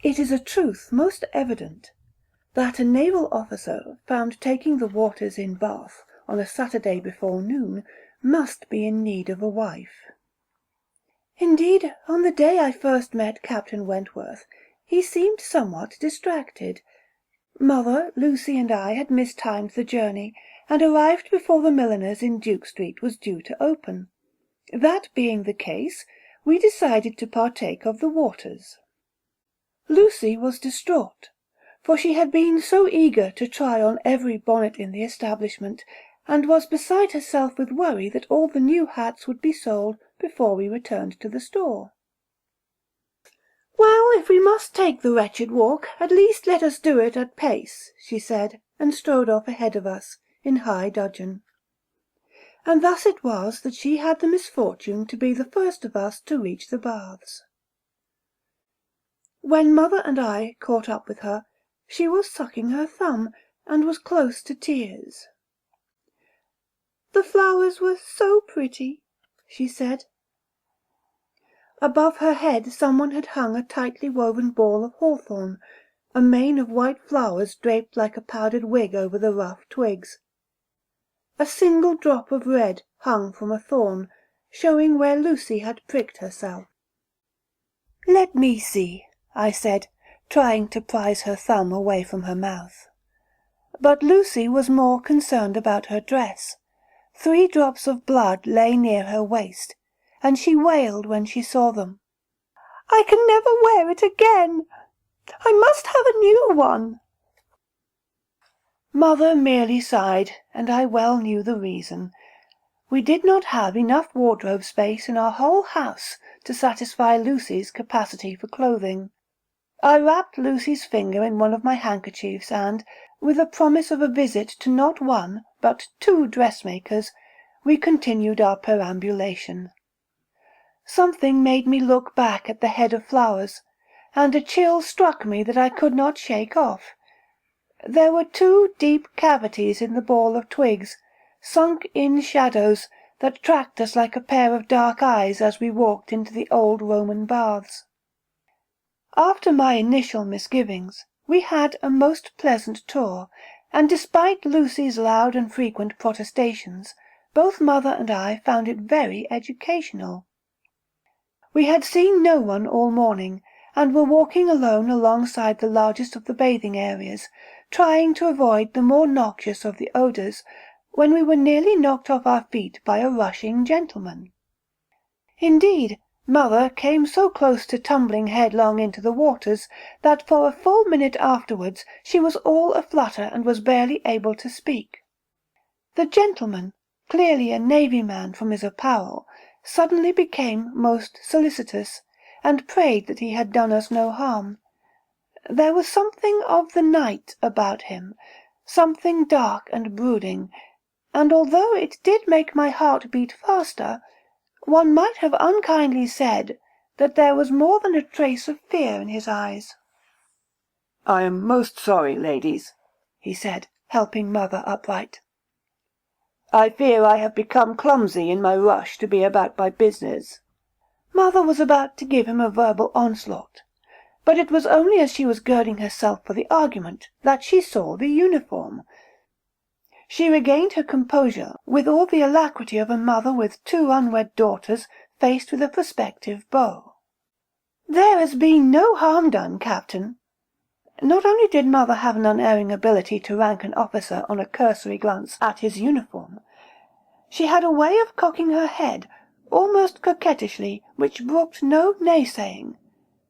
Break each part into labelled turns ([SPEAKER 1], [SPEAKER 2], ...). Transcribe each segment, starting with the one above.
[SPEAKER 1] It is a truth most evident, that a naval officer found taking the waters in Bath on a Saturday before noon must be in need of a wife. Indeed, on the day I first met Captain Wentworth, he seemed somewhat distracted. Mother, Lucy, and I had mistimed the journey, and arrived before the milliner's in Duke Street was due to open. That being the case, we decided to partake of the waters. Lucy was distraught, for she had been so eager to try on every bonnet in the establishment, and was beside herself with worry that all the new hats would be sold before we returned to the store. "Well, if we must take the wretched walk, at least let us do it at pace," she said, and strode off ahead of us, in high dudgeon. And thus it was that she had the misfortune to be the first of us to reach the baths. When mother and I caught up with her, she was sucking her thumb, and was close to tears. "The flowers were so pretty," she said. Above her head someone had hung a tightly woven ball of hawthorn, a mane of white flowers draped like a powdered wig over the rough twigs. A single drop of red hung from a thorn, showing where Lucy had pricked herself. "Let me see," I said, trying to prise her thumb away from her mouth. But Lucy was more concerned about her dress. 3 drops of blood lay near her waist, and she wailed when she saw them. "I can never wear it again. I must have a new one." Mother merely sighed, and I well knew the reason. We did not have enough wardrobe space in our whole house to satisfy Lucy's capacity for clothing. I wrapped Lucy's finger in one of my handkerchiefs and, with a promise of a visit to not one, but 2 dressmakers, we continued our perambulation. Something made me look back at the head of flowers, and a chill struck me that I could not shake off. There were 2 deep cavities in the ball of twigs, sunk-in shadows that tracked us like a pair of dark eyes as we walked into the old Roman baths. After my initial misgivings, we had a most pleasant tour, and despite Lucy's loud and frequent protestations, both mother and I found it very educational. We had seen no one all morning, and were walking alone alongside the largest of the bathing areas, trying to avoid the more noxious of the odours, when we were nearly knocked off our feet by a rushing gentleman. Indeed, mother came so close to tumbling headlong into the waters that for a full minute afterwards she was all a-flutter and was barely able to speak. The gentleman, clearly a navy man from his apparel, suddenly became most solicitous, and prayed that he had done us no harm. There was something of the night about him, something dark and brooding, and although it did make my heart beat faster, one might have unkindly said that there was more than a trace of fear in his eyes. "I am most sorry, ladies," he said, helping mother upright. "I fear I have become clumsy in my rush to be about my business." Mother was about to give him a verbal onslaught, but it was only as she was girding herself for the argument that she saw the uniform. She regained her composure with all the alacrity of a mother with 2 unwed daughters faced with a prospective beau. "There has been no harm done, Captain." Not only did mother have an unerring ability to rank an officer on a cursory glance at his uniform, she had a way of cocking her head, almost coquettishly, which brooked no naysaying.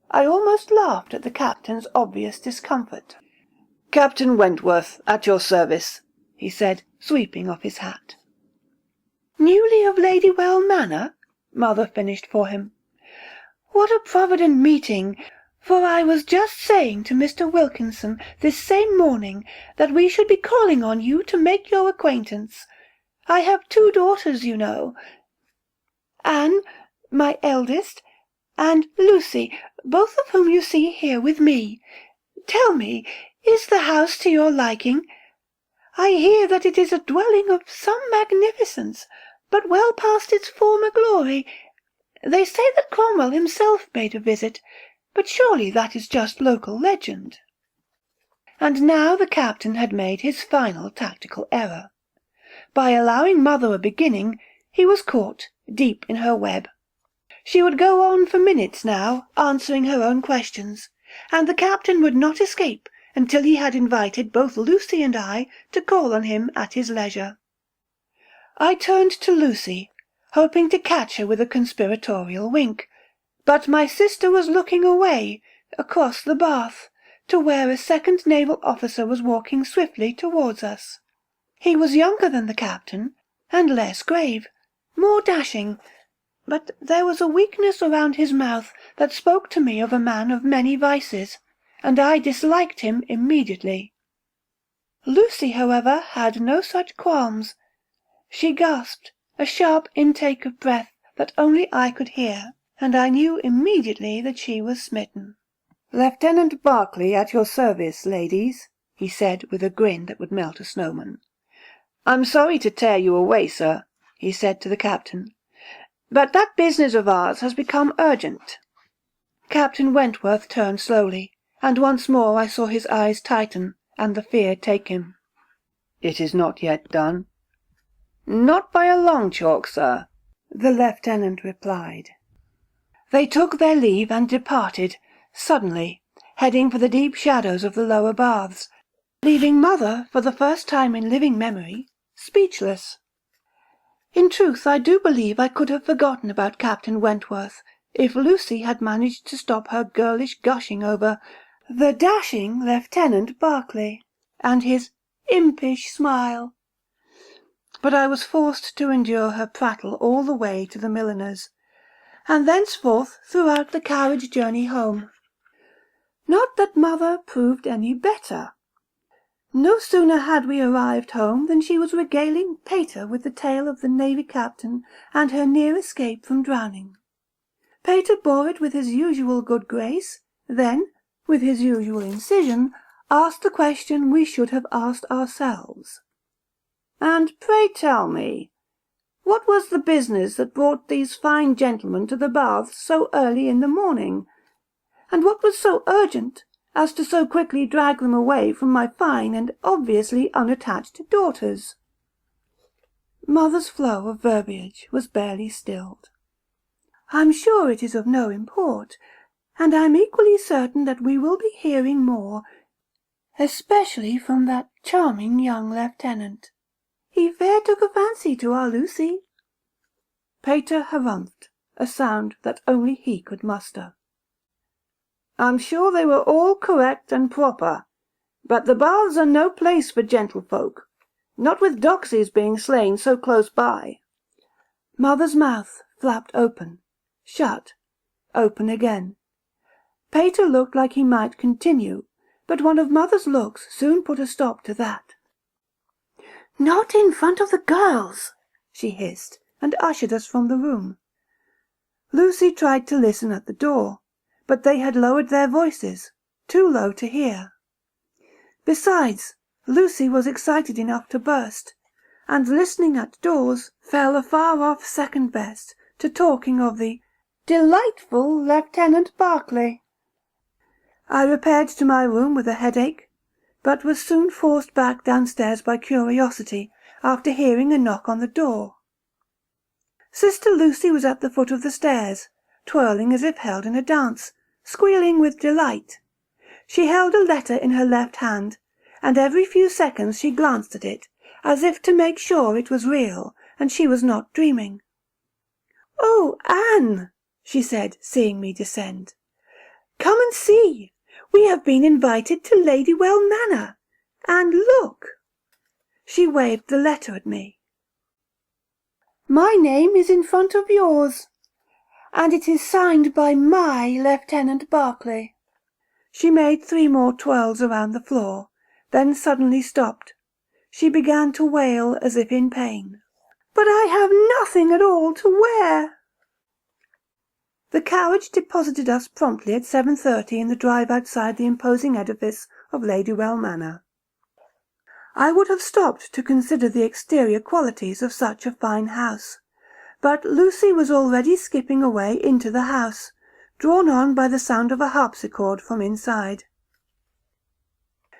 [SPEAKER 1] I almost laughed at the captain's obvious discomfort. "Captain Wentworth, at your service," he said, sweeping off his hat. "Newly of Ladywell Manor?" mother finished for him. "What a provident meeting! For I was just saying to Mr. Wilkinson this same morning that we should be calling on you to make your acquaintance. I have 2 daughters, you know. Anne, my eldest, and Lucy, both of whom you see here with me. Tell me, is the house to your liking? I hear that it is a dwelling of some magnificence, but well past its former glory. They say that Cromwell himself made a visit, but surely that is just local legend. And now the captain had made his final tactical error. By allowing Mother a beginning, he was caught deep in her web. She would go on for minutes now, answering her own questions, and the captain would not escape until he had invited both Lucy and I to call on him at his leisure. I turned to Lucy, hoping to catch her with a conspiratorial wink, but my sister was looking away, across the bath, to where a second naval officer was walking swiftly towards us. He was younger than the captain, and less grave, more dashing, but there was a weakness around his mouth that spoke to me of a man of many vices, and I disliked him immediately. Lucy, however, had no such qualms. She gasped, a sharp intake of breath that only I could hear, and I knew immediately that she was smitten. "Lieutenant Berkeley at your service, ladies," he said with a grin that would melt a snowman. "I'm sorry to tear you away, sir," he said to the captain, "but that business of ours has become urgent." Captain Wentworth turned slowly, and once more I saw his eyes tighten, and the fear take him. "It is not yet done?" "Not by a long chalk, sir," the lieutenant replied. They took their leave and departed, suddenly, heading for the deep shadows of the lower baths, leaving Mother, for the first time in living memory, speechless. In truth, I do believe I could have forgotten about Captain Wentworth, if Lucy had managed to stop her girlish gushing over the dashing Lieutenant Berkeley, and his impish smile. But I was forced to endure her prattle all the way to the milliner's, and thenceforth throughout the carriage journey home. Not that Mother proved any better. No sooner had we arrived home than she was regaling Pater with the tale of the navy captain and her near escape from drowning. Pater bore it with his usual good grace, then, with his usual incision, asked the question we should have asked ourselves. "And pray tell me, what was the business that brought these fine gentlemen to the baths so early in the morning? And what was so urgent as to so quickly drag them away from my fine and obviously unattached daughters?" Mother's flow of verbiage was barely stilled. "I'm sure it is of no import, and I'm equally certain that we will be hearing more, especially from that charming young lieutenant. He fair took a fancy to our Lucy." Pater harumphed, a sound that only he could muster. "I'm sure they were all correct and proper, but the baths are no place for gentlefolk, not with doxies being slain so close by." Mother's mouth flapped open, shut, open again. Pater looked like he might continue, but one of Mother's looks soon put a stop to that. "Not in front of the girls," she hissed, and ushered us from the room. Lucy tried to listen at the door, but they had lowered their voices, too low to hear. Besides, Lucy was excited enough to burst, and listening at doors fell a far-off second best to talking of the delightful Lieutenant Berkeley. I repaired to my room with a headache, but was soon forced back downstairs by curiosity, after hearing a knock on the door. Sister Lucy was at the foot of the stairs, twirling as if held in a dance, squealing with delight. She held a letter in her left hand, and every few seconds she glanced at it, as if to make sure it was real, and she was not dreaming. "Oh, Anne," she said, seeing me descend, "come and see. We have been invited to Ladywell Manor. And look." She waved the letter at me. "My name is in front of yours, and it is signed by my Lieutenant Berkeley." She made 3 more twirls around the floor, then suddenly stopped. She began to wail as if in pain. "But I have nothing at all to wear." The carriage deposited us promptly at 7:30 in the drive outside the imposing edifice of Ladywell Manor. I would have stopped to consider the exterior qualities of such a fine house, but Lucy was already skipping away into the house, drawn on by the sound of a harpsichord from inside.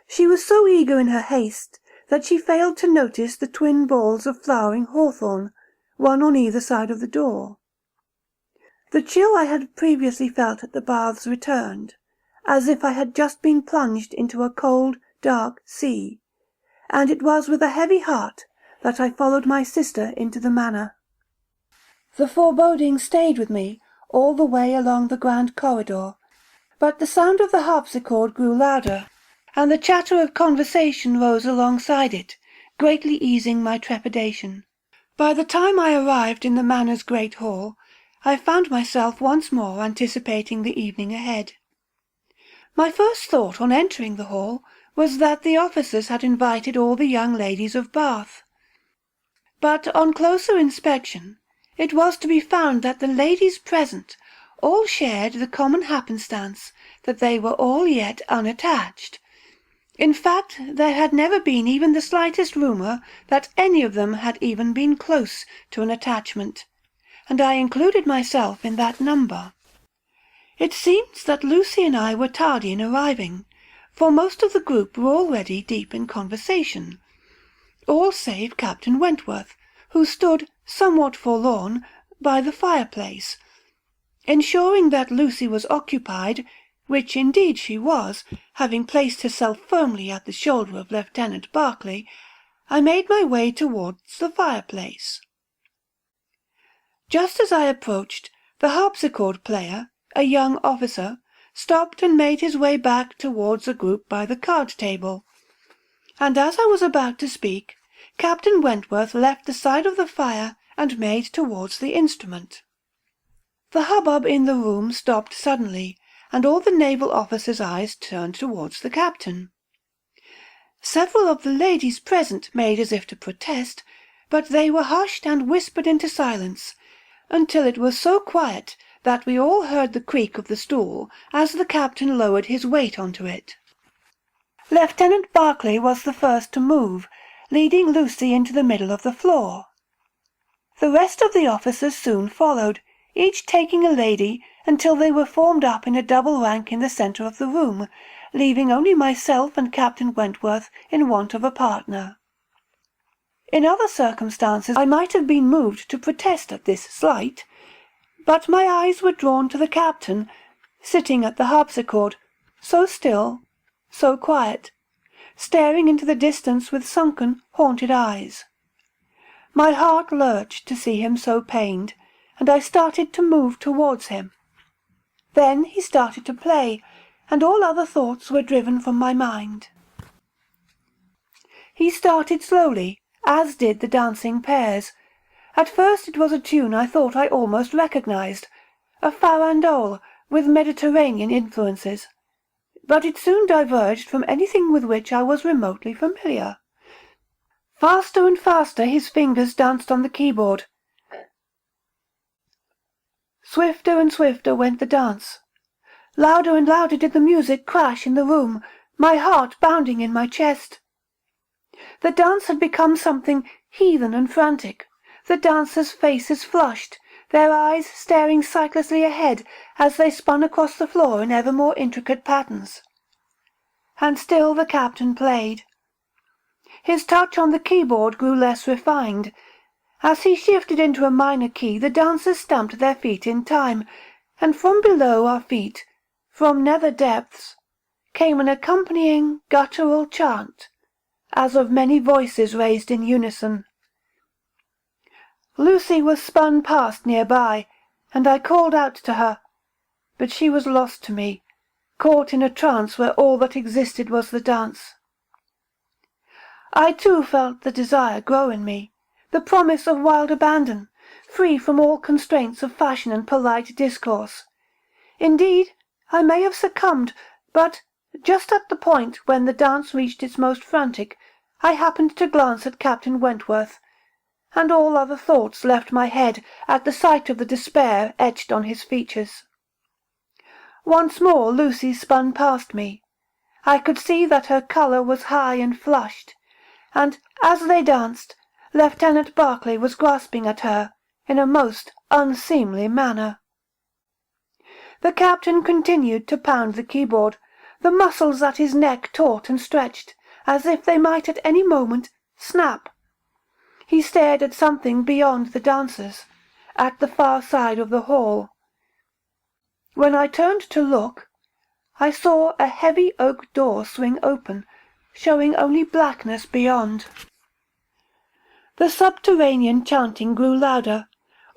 [SPEAKER 1] She was so eager in her haste that she failed to notice the twin balls of flowering hawthorn, one on either side of the door. The chill I had previously felt at the baths returned, as if I had just been plunged into a cold, dark sea, and it was with a heavy heart that I followed my sister into the manor. The foreboding stayed with me all the way along the grand corridor, but the sound of the harpsichord grew louder, and the chatter of conversation rose alongside it, greatly easing my trepidation. By the time I arrived in the manor's great hall, I found myself once more anticipating the evening ahead. My first thought on entering the hall was that the officers had invited all the young ladies of Bath. But on closer inspection, it was to be found that the ladies present all shared the common happenstance that they were all yet unattached. In fact, there had never been even the slightest rumour that any of them had even been close to an attachment, and I included myself in that number. It seems that Lucy and I were tardy in arriving, for most of the group were already deep in conversation, all save Captain Wentworth, who stood, somewhat forlorn, by the fireplace. Ensuring that Lucy was occupied, which indeed she was, having placed herself firmly at the shoulder of Lieutenant Berkeley, I made my way towards the fireplace. Just as I approached, the harpsichord player, a young officer, stopped and made his way back towards a group by the card-table, and as I was about to speak, Captain Wentworth left the side of the fire and made towards the instrument. The hubbub in the room stopped suddenly, and all the naval officers' eyes turned towards the captain. Several of the ladies present made as if to protest, but they were hushed and whispered into silence, until it was so quiet that we all heard the creak of the stool as the captain lowered his weight onto it. Lieutenant Berkeley was the first to move, leading Lucy into the middle of the floor. The rest of the officers soon followed, each taking a lady, until they were formed up in a double rank in the centre of the room, leaving only myself and Captain Wentworth in want of a partner. In other circumstances I might have been moved to protest at this slight, but my eyes were drawn to the captain, sitting at the harpsichord, so still, so quiet, staring into the distance with sunken, haunted eyes. My heart lurched to see him so pained, and I started to move towards him. Then he started to play, and all other thoughts were driven from my mind. He started slowly, as did the dancing pairs. At first it was a tune I thought I almost recognized, a farandole with Mediterranean influences, but it soon diverged from anything with which I was remotely familiar. Faster and faster his fingers danced on the keyboard. Swifter and swifter went the dance. Louder and louder did the music crash in the room, my heart bounding in my chest. The dance had become something heathen and frantic, the dancers' faces flushed, their eyes staring sightlessly ahead as they spun across the floor in ever more intricate patterns. And still the captain played. His touch on the keyboard grew less refined. As he shifted into a minor key, the dancers stamped their feet in time, and from below our feet, from nether depths, came an accompanying guttural chant, as of many voices raised in unison. Lucy was spun past nearby, and I called out to her, but she was lost to me, caught in a trance where all that existed was the dance. I too felt the desire grow in me, the promise of wild abandon, free from all constraints of fashion and polite discourse. Indeed, I may have succumbed, but just at the point when the dance reached its most frantic, I happened to glance at Captain Wentworth, and all other thoughts left my head at the sight of the despair etched on his features. Once more Lucy spun past me. I could see that her colour was high and flushed, and, as they danced, Lieutenant Berkeley was grasping at her in a most unseemly manner. The captain continued to pound the keyboard, the muscles at his neck taut and stretched, as if they might at any moment snap. He stared at something beyond the dancers, at the far side of the hall. When I turned to look, I saw a heavy oak door swing open, showing only blackness beyond. The subterranean chanting grew louder,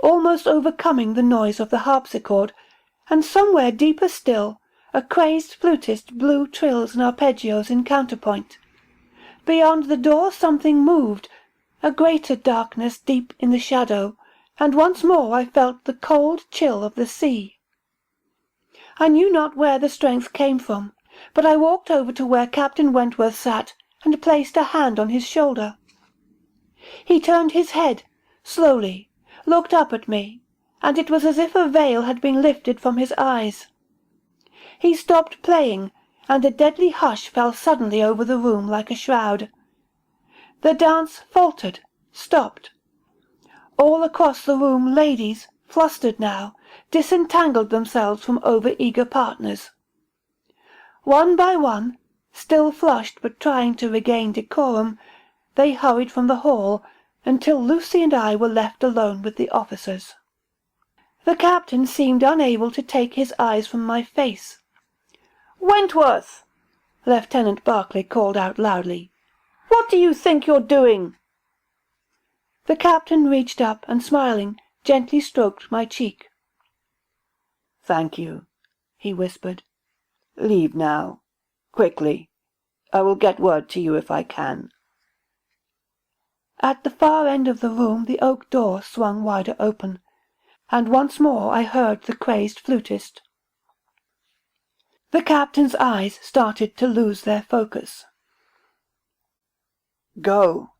[SPEAKER 1] almost overcoming the noise of the harpsichord, and somewhere deeper still, a crazed flutist blew trills and arpeggios in counterpoint. Beyond the door something moved, a greater darkness deep in the shadow, and once more I felt the cold chill of the sea. I knew not where the strength came from, but I walked over to where Captain Wentworth sat, and placed a hand on his shoulder. He turned his head, slowly, looked up at me, and it was as if a veil had been lifted from his eyes. He stopped playing, and a deadly hush fell suddenly over the room like a shroud. The dance faltered, stopped. All across the room ladies, flustered now, disentangled themselves from over-eager partners. One by one, still flushed but trying to regain decorum, they hurried from the hall, until Lucy and I were left alone with the officers. The captain seemed unable to take his eyes from my face. "Wentworth!" Lieutenant Berkeley called out loudly. "What do you think you're doing?" The captain reached up and, smiling, gently stroked my cheek. "Thank you," he whispered. "Leave now. Quickly. I will get word to you if I can." At the far end of the room the oak door swung wider open, and once more I heard the crazed flutist. The captain's eyes started to lose their focus. "Go,"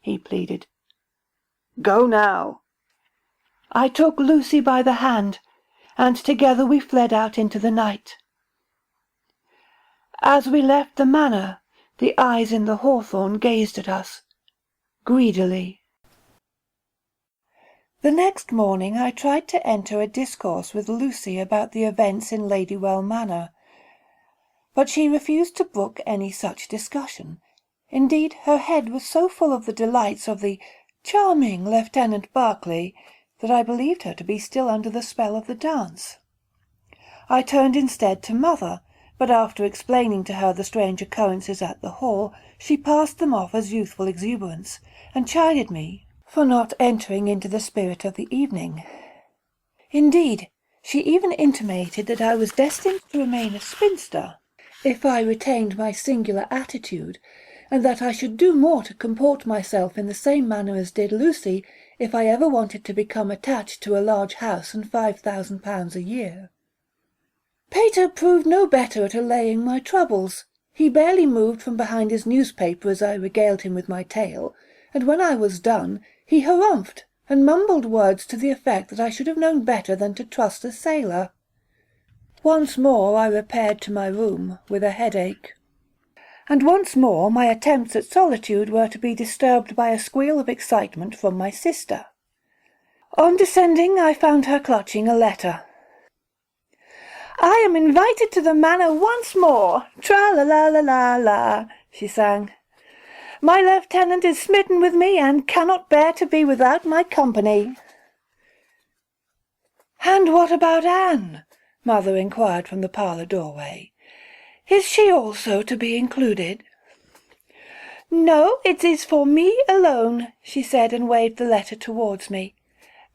[SPEAKER 1] he pleaded. "Go now." I took Lucy by the hand, and together we fled out into the night. As we left the manor, the eyes in the hawthorn gazed at us, greedily. The next morning I tried to enter a discourse with Lucy about the events in Ladywell Manor, but she refused to brook any such discussion. Indeed, her head was so full of the delights of the charming Lieutenant Berkeley that I believed her to be still under the spell of the dance. I turned instead to Mother, but after explaining to her the strange occurrences at the hall, she passed them off as youthful exuberance, and chided me for not entering into the spirit of the evening. Indeed, she even intimated that I was destined to remain a spinster, if I retained my singular attitude, and that I should do more to comport myself in the same manner as did Lucy, if I ever wanted to become attached to a large house and £5,000 a year. Pater proved no better at allaying my troubles. He barely moved from behind his newspaper as I regaled him with my tale, and when I was done, he harumphed and mumbled words to the effect that I should have known better than to trust a sailor. Once more I repaired to my room with a headache. And once more my attempts at solitude were to be disturbed by a squeal of excitement from my sister. On descending, I found her clutching a letter. "I am invited to the manor once more, tra-la-la-la-la-la," she sang. "My lieutenant is smitten with me, and cannot bear to be without my company." "And what about Anne?" Mother inquired from the parlour doorway. "Is she also to be included?" "No, it is for me alone," she said, and waved the letter towards me.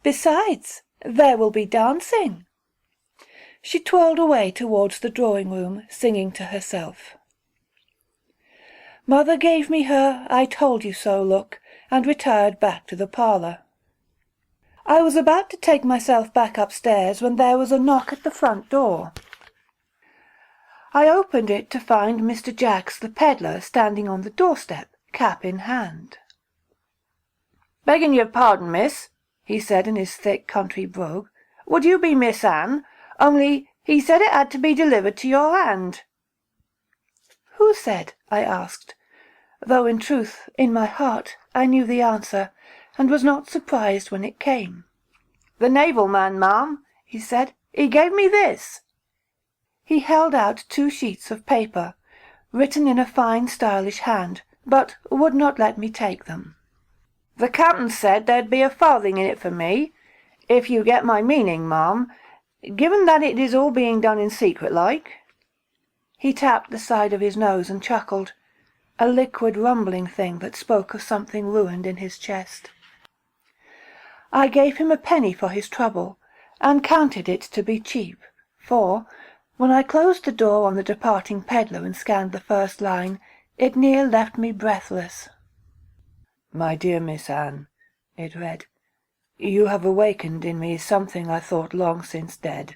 [SPEAKER 1] "Besides, there will be dancing." She twirled away towards the drawing-room, singing to herself. Mother gave me her I-told-you-so look, and retired back to the parlour. I was about to take myself back upstairs when there was a knock at the front door. I opened it to find Mr. Jacks the pedlar standing on the doorstep, cap in hand. "Begging your pardon, miss," he said in his thick country brogue, "would you be Miss Anne? Only he said it had to be delivered to your hand." "Who said?" I asked, though in truth, in my heart, I knew the answer, and was not surprised when it came. "The naval man, ma'am," he said. "He gave me this." He held out 2 sheets of paper, written in a fine stylish hand, but would not let me take them. "The captain said there'd be a farthing in it for me, if you get my meaning, ma'am, given that it is all being done in secret like." He tapped the side of his nose and chuckled, a liquid rumbling thing that spoke of something ruined in his chest. I gave him a penny for his trouble, and counted it to be cheap, for, when I closed the door on the departing pedlar and scanned the first line, it near left me breathless. "My dear Miss Anne," it read, "you have awakened in me something I thought long since dead."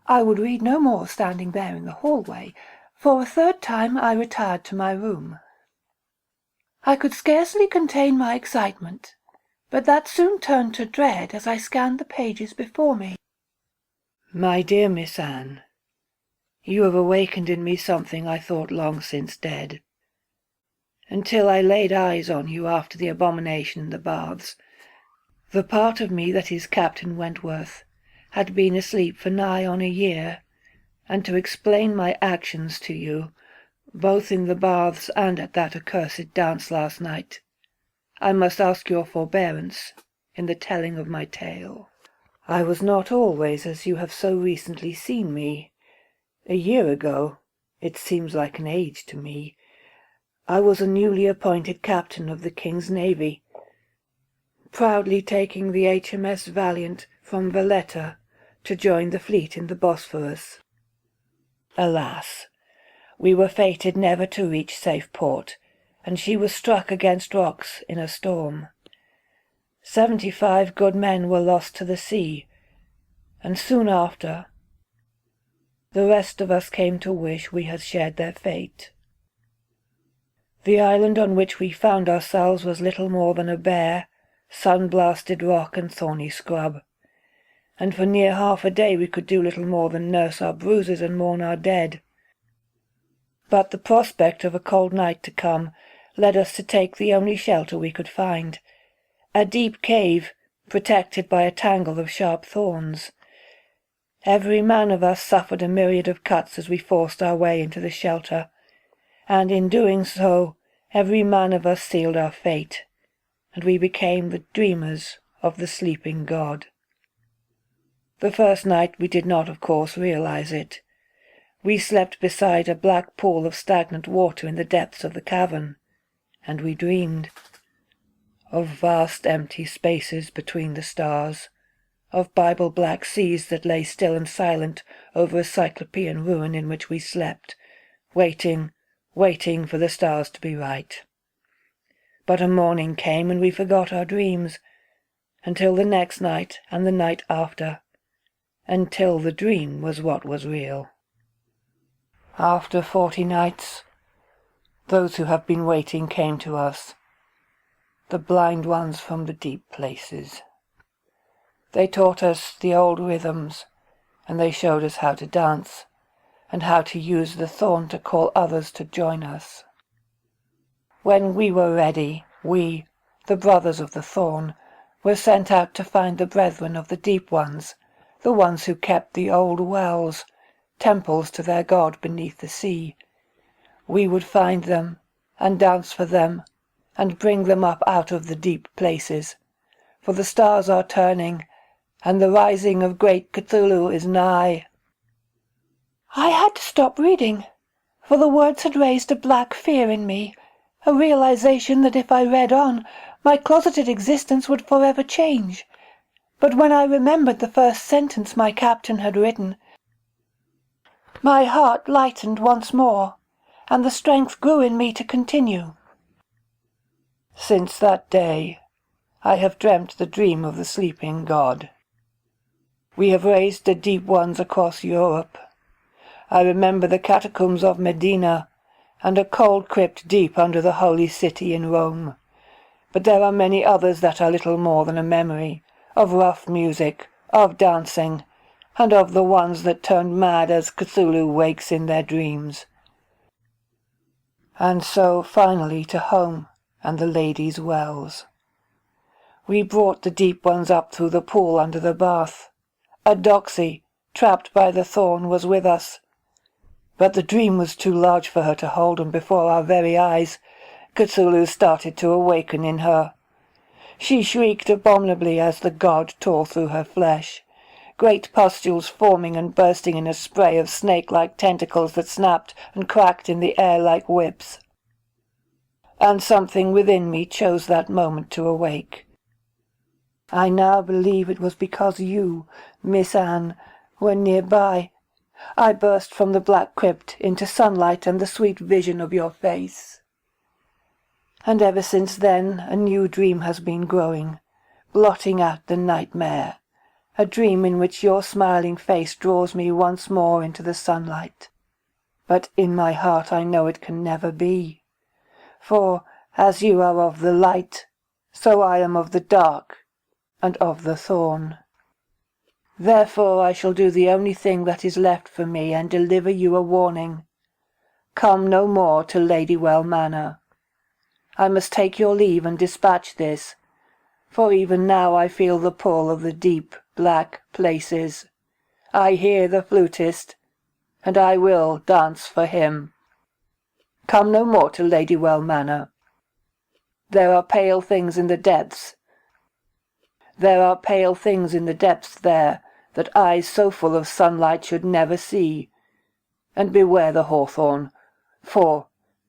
[SPEAKER 1] I would read no more standing there in the hallway. For a third time I retired to my room. I could scarcely contain my excitement, but that soon turned to dread as I scanned the pages before me. "My dear Miss Anne, you have awakened in me something I thought long since dead. Until I laid eyes on you after the abomination in the baths, the part of me that is Captain Wentworth had been asleep for nigh on a year, and to explain my actions to you, both in the baths and at that accursed dance last night, I must ask your forbearance in the telling of my tale. I was not always as you have so recently seen me. A year ago, it seems like an age to me, I was a newly appointed captain of the King's Navy, proudly taking the HMS Valiant from Valletta to join the fleet in the Bosphorus. Alas, we were fated never to reach safe port, and she was struck against rocks in a storm. 75 good men were lost to the sea, and soon after, the rest of us came to wish we had shared their fate. The island on which we found ourselves was little more than a bare, sun-blasted rock and thorny scrub, and for near half a day we could do little more than nurse our bruises and mourn our dead. But the prospect of a cold night to come led us to take the only shelter we could find, a deep cave protected by a tangle of sharp thorns. Every man of us suffered a myriad of cuts as we forced our way into the shelter, and in doing so every man of us sealed our fate, and we became the dreamers of the sleeping god. The first night we did not, of course, realize it. We slept beside a black pool of stagnant water in the depths of the cavern, and we dreamed of vast empty spaces between the stars, of Bible-black seas that lay still and silent over a cyclopean ruin in which we slept, waiting for the stars to be right. But a morning came and we forgot our dreams, until the next night and the night after, until the dream was what was real. After 40 nights, those who have been waiting came to us, the blind ones from the deep places. They taught us the old rhythms, and they showed us how to dance, and how to use the thorn to call others to join us. When we were ready, we, the brothers of the thorn, were sent out to find the brethren of the deep ones, the ones who kept the old wells, temples to their god beneath the sea. We would find them, and dance for them, and bring them up out of the deep places, for the stars are turning, and the rising of great Cthulhu is nigh. I had to stop reading, for the words had raised a black fear in me, a realization that if I read on, my closeted existence would forever change. But when I remembered the first sentence my captain had written, my heart lightened once more, and the strength grew in me to continue. Since that day, I have dreamt the dream of the sleeping god. We have raised the deep ones across Europe. I remember the catacombs of Medina, and a cold crypt deep under the holy city in Rome. But there are many others that are little more than a memory, of rough music, of dancing, and of the ones that turned mad as Cthulhu wakes in their dreams. And so finally to home and the ladies' wells. We brought the deep ones up through the pool under the bath, a doxy trapped by the thorn, was with us. But the dream was too large for her to hold, and before our very eyes, Cthulhu started to awaken in her. She shrieked abominably as the god tore through her flesh, great pustules forming and bursting in a spray of snake-like tentacles that snapped and cracked in the air like whips. And something within me chose that moment to awake. I now believe it was because you, Miss Anne, were nearby. I burst from the black crypt into sunlight and the sweet vision of your face. And ever since then a new dream has been growing, blotting out the nightmare, a dream in which your smiling face draws me once more into the sunlight. But in my heart I know it can never be. For, as you are of the light, so I am of the dark, and of the thorn. Therefore I shall do the only thing that is left for me, and deliver you a warning. Come no more to Ladywell Manor. I must take your leave and dispatch this, for even now I feel the pull of the deep, black places. I hear the flutist, and I will dance for him. Come no more to Ladywell Manor. There are pale things in the depths. There are pale things in the depths there that eyes so full of sunlight should never see. And beware the hawthorn, for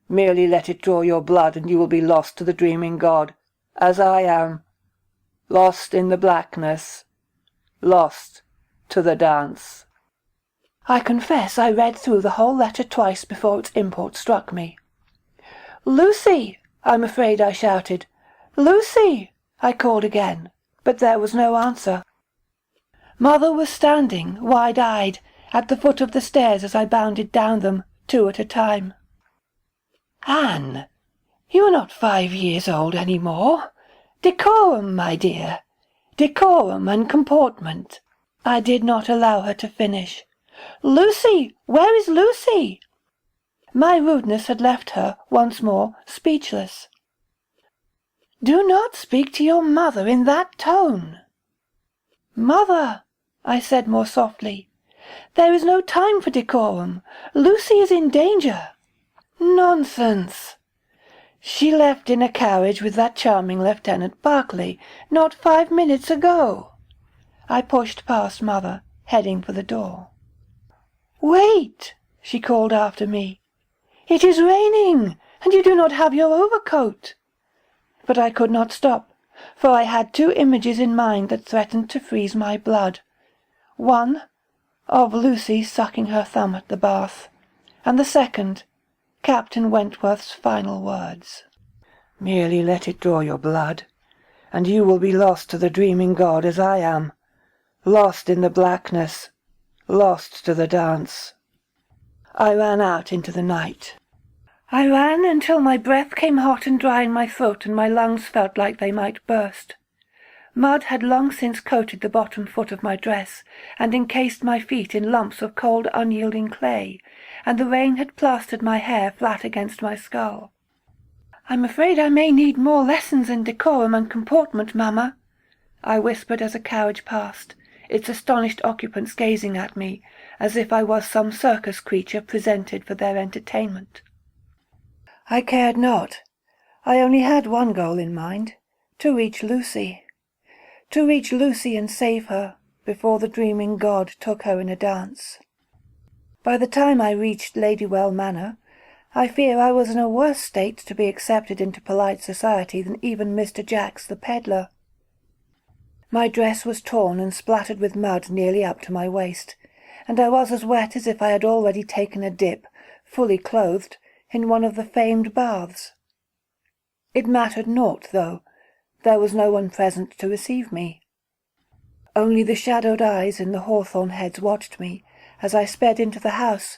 [SPEAKER 1] merely let it draw your blood and you will be lost to the dreaming god, as I am, lost in the blackness, lost to the dance. I confess I read through the whole letter twice before its import struck me. "Lucy!" I'm afraid I shouted. "Lucy!" I called again, but there was no answer. Mother was standing, wide-eyed, at the foot of the stairs as I bounded down them, 2 at a time. "Anne, you are not 5 years old any more. Decorum, my dear, decorum and comportment." I did not allow her to finish. "Lucy! Where is Lucy?" My rudeness had left her, once more, speechless. "Do not speak to your mother in that tone." "Mother," I said more softly, "there is no time for decorum. Lucy is in danger." "Nonsense! She left in a carriage with that charming Lieutenant Berkeley not 5 minutes ago." I pushed past Mother, heading for the door. "Wait!" she called after me. "It is raining, and you do not have your overcoat." But I could not stop, for I had 2 images in mind that threatened to freeze my blood. One, of Lucy sucking her thumb at the bath, and the second, Captain Wentworth's final words. "Merely let it draw your blood, and you will be lost to the dreaming god as I am, lost in the blackness, lost to the dance." I ran out into the night. I ran until my breath came hot and dry in my throat and my lungs felt like they might burst. Mud had long since coated the bottom foot of my dress and encased my feet in lumps of cold unyielding clay, and the rain had plastered my hair flat against my skull. "I'm afraid I may need more lessons in decorum and comportment, Mamma," I whispered as a carriage passed, its astonished occupants gazing at me, as if I was some circus creature presented for their entertainment. I cared not. I only had one goal in mind, to reach Lucy. To reach Lucy and save her, before the dreaming god took her in a dance. By the time I reached Ladywell Manor, I fear I was in a worse state to be accepted into polite society than even Mr. Jacks the peddler. My dress was torn and splattered with mud nearly up to my waist, and I was as wet as if I had already taken a dip, fully clothed, in one of the famed baths. It mattered naught, though. There was no one present to receive me. Only the shadowed eyes in the hawthorn heads watched me as I sped into the house,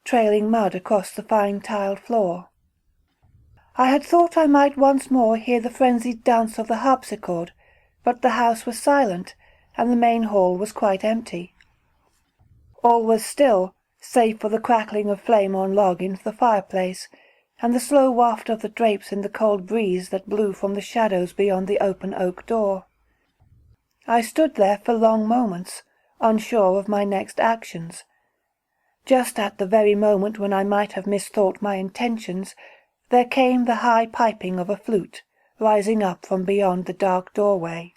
[SPEAKER 1] trailing mud across the fine tiled floor. I had thought I might once more hear the frenzied dance of the harpsichord, but the house was silent, and the main hall was quite empty. All was still, save for the crackling of flame on log in the fireplace, and the slow waft of the drapes in the cold breeze that blew from the shadows beyond the open oak door. I stood there for long moments, unsure of my next actions. Just at the very moment when I might have misthought my intentions, there came the high piping of a flute, rising up from beyond the dark doorway.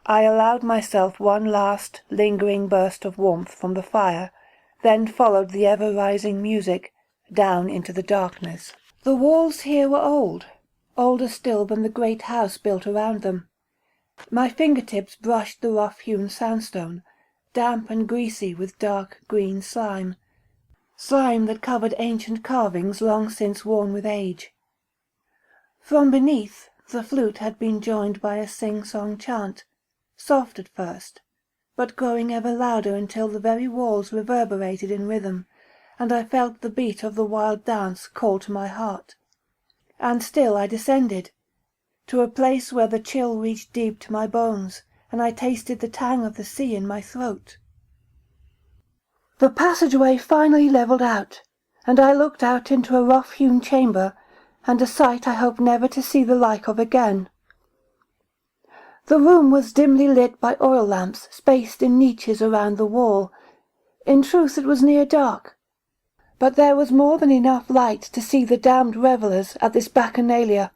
[SPEAKER 1] I allowed myself one last, lingering burst of warmth from the fire, then followed the ever-rising music down into the darkness. The walls here were old, older still than the great house built around them. My fingertips brushed the rough-hewn sandstone, damp and greasy with dark green slime that covered ancient carvings long since worn with age. From beneath, the flute had been joined by a sing-song chant, soft at first, but growing ever louder until the very walls reverberated in rhythm, and I felt the beat of the wild dance call to my heart. And still I descended, to a place where the chill reached deep to my bones, and I tasted the tang of the sea in my throat. The passageway finally levelled out, and I looked out into a rough-hewn chamber, and a sight I hope never to see the like of again. The room was dimly lit by oil lamps spaced in niches around the wall. In truth it was near dark, but there was more than enough light to see the damned revellers at this bacchanalia.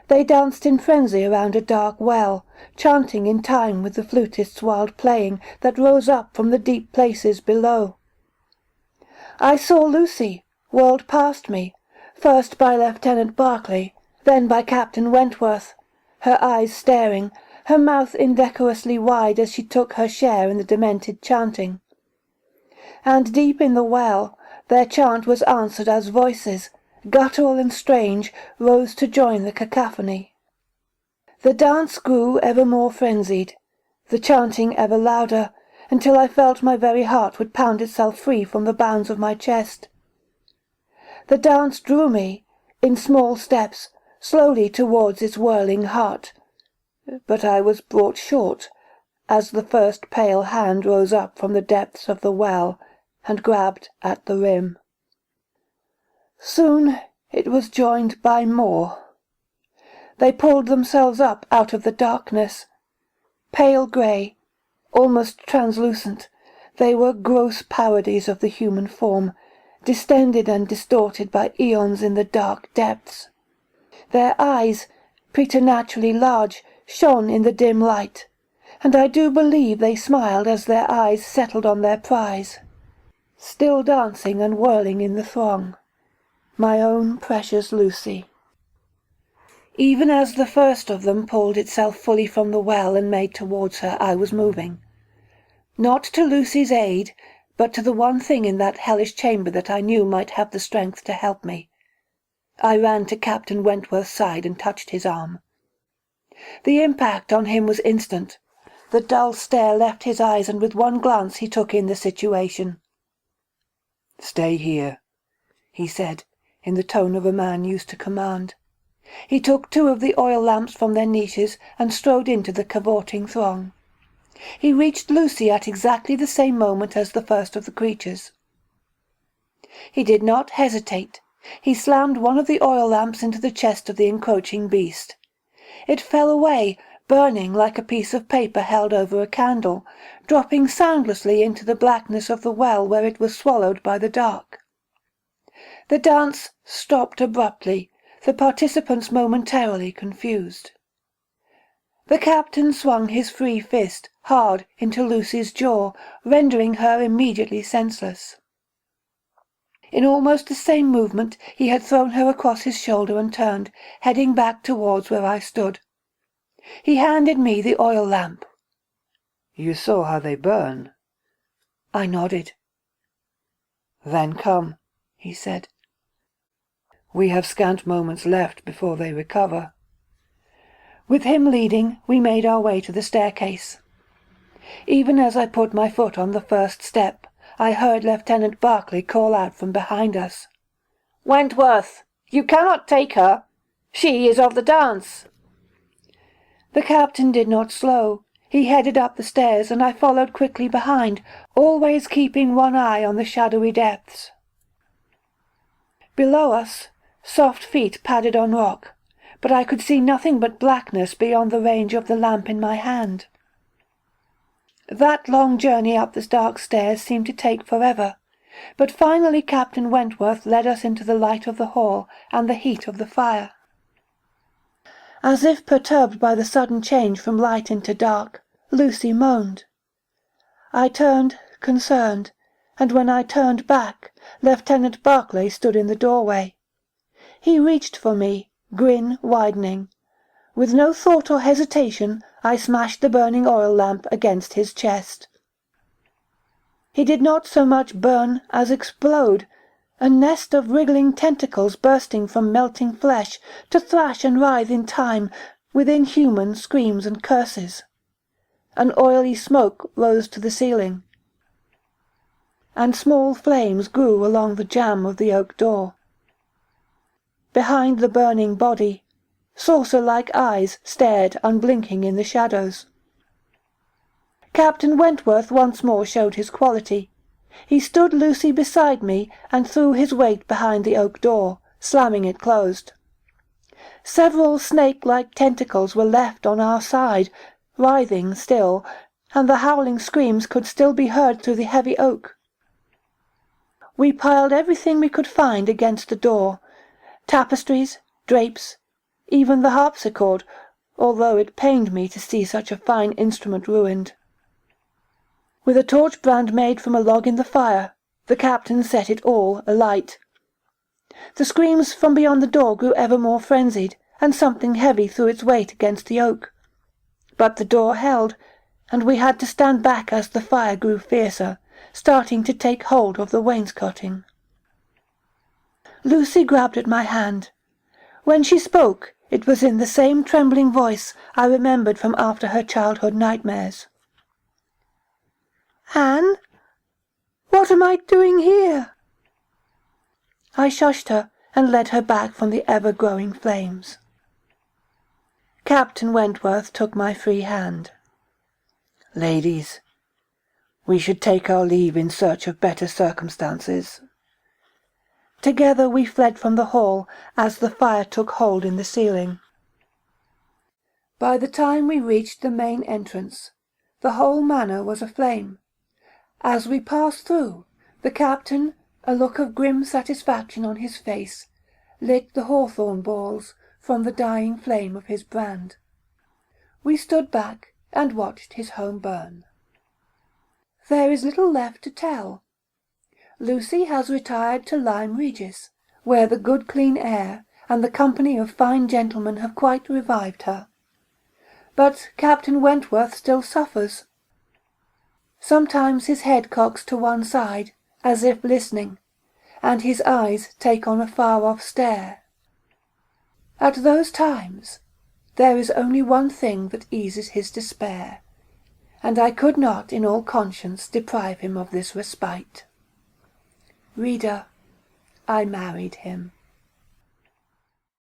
[SPEAKER 1] They danced in frenzy around a dark well, chanting in time with the flutist's wild playing that rose up from the deep places below. I saw Lucy, whirled past me, first by Lieutenant Berkeley, then by Captain Wentworth, her eyes staring, her mouth indecorously wide as she took her share in the demented chanting. And deep in the well, their chant was answered as voices, guttural and strange, rose to join the cacophony. The dance grew ever more frenzied, the chanting ever louder, until I felt my very heart would pound itself free from the bounds of my chest. The dance drew me, in small steps, slowly towards its whirling heart, but I was brought short, as the first pale hand rose up from the depths of the well and grabbed at the rim. Soon it was joined by more. They pulled themselves up out of the darkness. Pale grey, almost translucent, they were gross parodies of the human form, distended and distorted by eons in the dark depths. Their eyes, preternaturally large, shone in the dim light, and I do believe they smiled as their eyes settled on their prize, still dancing and whirling in the throng. My own precious Lucy. Even as the first of them pulled itself fully from the well and made towards her, I was moving. Not to Lucy's aid, but to the one thing in that hellish chamber that I knew might have the strength to help me. I ran to Captain Wentworth's side and touched his arm. The impact on him was instant. The dull stare left his eyes, and with one glance he took in the situation. "Stay here," he said, in the tone of a man used to command. He took 2 of the oil lamps from their niches and strode into the cavorting throng. He reached Lucy at exactly the same moment as the first of the creatures. He did not hesitate. He slammed one of the oil lamps into the chest of the encroaching beast. It fell away, burning like a piece of paper held over a candle, dropping soundlessly into the blackness of the well where it was swallowed by the dark. The dance stopped abruptly, the participants momentarily confused. The captain swung his free fist hard into Lucy's jaw, rendering her immediately senseless. In almost the same movement he had thrown her across his shoulder and turned, heading back towards where I stood. He handed me the oil lamp. "You saw how they burn?" I nodded. "Then come," he said. "We have scant moments left before they recover." With him leading, we made our way to the staircase. Even as I put my foot on the first step, I heard Lieutenant Berkeley call out from behind us. "Wentworth, you cannot take her. She is of the dance." The captain did not slow. He headed up the stairs, and I followed quickly behind, always keeping one eye on the shadowy depths. Below us, soft feet padded on rock, but I could see nothing but blackness beyond the range of the lamp in my hand. That long journey up the dark stairs seemed to take forever, but finally Captain Wentworth led us into the light of the hall and the heat of the fire. As if perturbed by the sudden change from light into dark, Lucy moaned. I turned, concerned, and when I turned back, Lieutenant Barclay stood in the doorway. He reached for me, grin widening. With no thought or hesitation, I smashed the burning oil lamp against his chest. He did not so much burn as explode, a nest of wriggling tentacles bursting from melting flesh to thrash and writhe in time with inhuman screams and curses. An oily smoke rose to the ceiling, and small flames grew along the jamb of the oak door. Behind the burning body, saucer-like eyes stared unblinking in the shadows. Captain Wentworth once more showed his quality. He stood Lucy beside me and threw his weight behind the oak door, slamming it closed. Several snake-like tentacles were left on our side, writhing still, and the howling screams could still be heard through the heavy oak. We piled everything we could find against the door, tapestries, drapes, even the harpsichord, although it pained me to see such a fine instrument ruined. With a torch brand made from a log in the fire, the captain set it all alight. The screams from beyond the door grew ever more frenzied, and something heavy threw its weight against the oak. But the door held, and we had to stand back as the fire grew fiercer, starting to take hold of the wainscoting. Lucy grabbed at my hand. When she spoke, it was in the same trembling voice I remembered from after her childhood nightmares. "Anne, what am I doing here?" I shushed her and led her back from the ever-growing flames. Captain Wentworth took my free hand. "Ladies, we should take our leave in search of better circumstances." Together we fled from the hall as the fire took hold in the ceiling. By the time we reached the main entrance, the whole manor was aflame. As we passed through, the captain, a look of grim satisfaction on his face, lit the hawthorn balls from the dying flame of his brand. We stood back and watched his home burn. There is little left to tell. Lucy has retired to Lyme Regis, where the good clean air and the company of fine gentlemen have quite revived her. But Captain Wentworth still suffers. Sometimes his head cocks to one side, as if listening, and his eyes take on a far-off stare. At those times, there is only one thing that eases his despair, and I could not in all conscience deprive him of this respite. Reader, I married him.